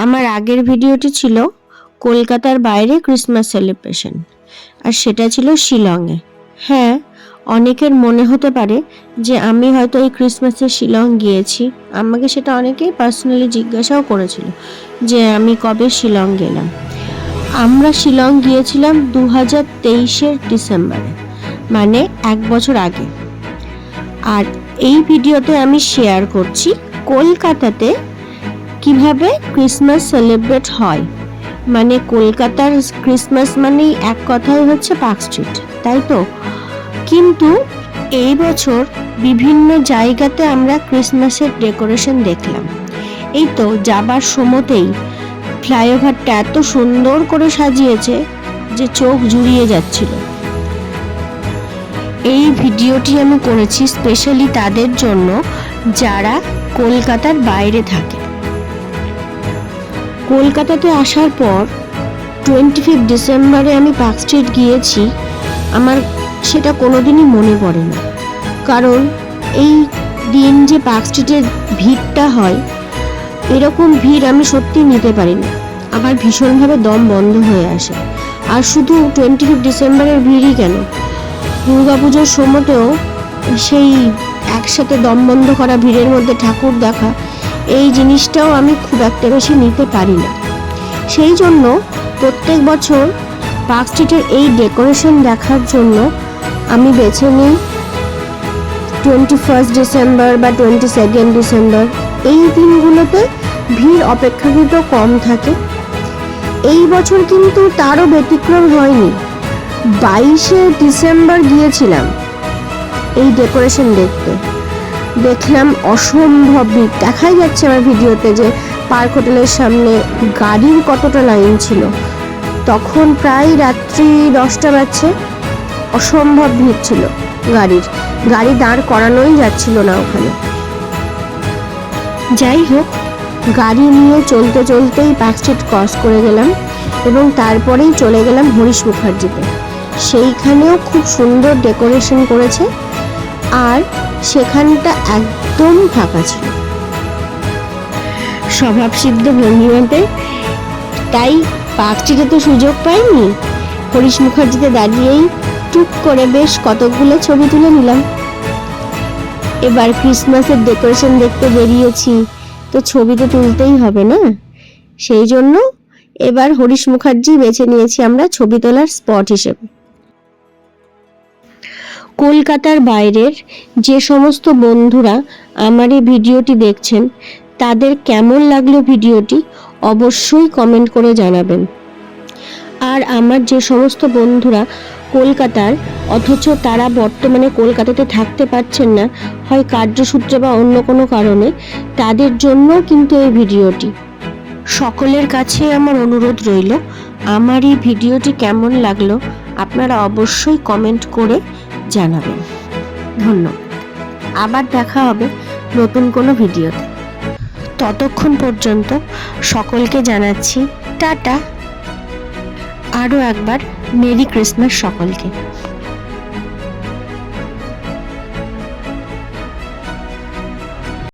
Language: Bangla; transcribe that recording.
আমার আগের ভিডিওটি ছিল কলকাতার বাইরে ক্রিসমাস সেলিব্রেশন, আর সেটা ছিল শিলংয়ে। হ্যাঁ, অনেকের মনে হতে পারে যে আমি হয়তো এই ক্রিসমাসে শিলং গিয়েছি। আমাকে সেটা অনেকেই পার্সোনালি জিজ্ঞাসাও করেছিল যে আমি কবে শিলং গেলাম। আমরা শিলং গিয়েছিলাম 2023-এর ডিসেম্বরে, মানে 1 বছর আগে। আর এই ভিডিওতে আমি শেয়ার করছি কলকাতাতে কিভাবে ক্রিসমাস সেলিব্রেট হয়। মানে কলকাতার ক্রিসমাস মানেই এক কথাই হচ্ছে পার্ক স্ট্রিট, তাই তো? কিন্তু এই বছর বিভিন্ন জায়গাতে আমরা ক্রিসমাসের ডেকোরেশন দেখলাম। এই তো যাবার সময়তেই ফ্লাইওভারটা এত সুন্দর করে সাজিয়েছে যে চোখ জুড়িয়ে যাচ্ছিল। এই ভিডিওটি আমি করেছি স্পেশালি তাদের জন্য যারা কলকাতার বাইরে থাকে। কলকাতাতে আসার পর 25 ডিসেম্বরে আমি পার্ক স্ট্রিট গিয়েছি, আমার সেটা কোনোদিনই মনে পড়ে না। কারণ এই দিন যে পার্ক স্ট্রিটের ভিড়টা হয়, এরকম ভিড় আমি সত্যি নিতে পারি না। আমার ভীষণভাবে দম বন্ধ হয়ে আসে। আর শুধু 25 ডিসেম্বরের ভিড়ই কেন, দুর্গাপুজোর সময়তেও সেই একসাথে দম বন্ধ করা ভিড়ের মধ্যে ঠাকুর দেখা, এই জিনিসটাও আমি খুব একটা বেশি নিতে পারি না। সেই জন্য প্রত্যেক বছর পার্ক স্ট্রিটের এই ডেকোরেশন দেখার জন্য আমি বেছে নিই 21 ডিসেম্বর বা 22 ডিসেম্বর। এই দিনগুলোতে ভিড় অপেক্ষাকৃত কম থাকে। এই বছর কিন্তু তারও ব্যতিক্রম হয়নি। 22 ডিসেম্বর গিয়েছিলাম এই ডেকোরেশন দেখতে, দেখলাম অসম্ভব ভিড়। দেখাই যাচ্ছে আমার ভিডিওতে যে পার্ক হোটেলের সামনে গাড়ির কতটা লাইন ছিল। তখন প্রায় রাত্রি 10টা বাজছে, অসম্ভব ভিড় ছিল। গাড়ি দাঁড় করানোই যাচ্ছিল না ওখানে। যাই হোক, গাড়ি নিয়ে চলতে চলতেই পার্ক স্ট্রিট ক্রস করে গেলাম এবং তারপরেই চলে গেলাম হরিশ মুখার্জিতে। সেইখানেও খুব সুন্দর ডেকোরেশন করেছে, আর সেখানটা একদম ফাঁকা ছিল। স্বভাবসিদ্ধ ভঙ্গিমাতে তাই পার্ক স্ট্রিটে তো সুযোগ পাইনি, হরিশ মুখার্জিতে দাঁড়িয়েই টুক করে বেশ কতকগুলো ছবি তুলে নিলাম। এবার ক্রিসমাসের ডেকোরেশন দেখতে বেরিয়েছি, তো ছবি তো তুলতেই হবে না? সেই জন্য এবার হরিশ মুখার্জি বেছে নিয়েছি আমরা ছবি তোলার স্পট হিসেবে। কলকাতার বাইরের যে সমস্ত বন্ধুরা আমার এই ভিডিওটি দেখছেন, তাদের কেমন লাগলো ভিডিওটি অবশ্যই কমেন্ট করে জানাবেন। আর আমার যে সমস্ত বন্ধুরা কলকাতার, অথচ তারা বর্তমানে কলকাতাতে থাকতে পারছেন না, হয় কার্যসূত্রে বা অন্য কোনো কারণে, তাদের জন্য কিন্তু এই ভিডিওটি। সকলের কাছে আমার অনুরোধ রইল, আমার এই ভিডিওটি কেমন লাগলো আপনারা অবশ্যই কমেন্ট করে জানাবেন। ধন্যবাদ। আবার দেখা হবে নতুন কোনো ভিডিওতে। ততক্ষণ পর্যন্ত সকলকে জানাচ্ছি টাটা। আরও একবার মেরি ক্রিসমাস সকলকে।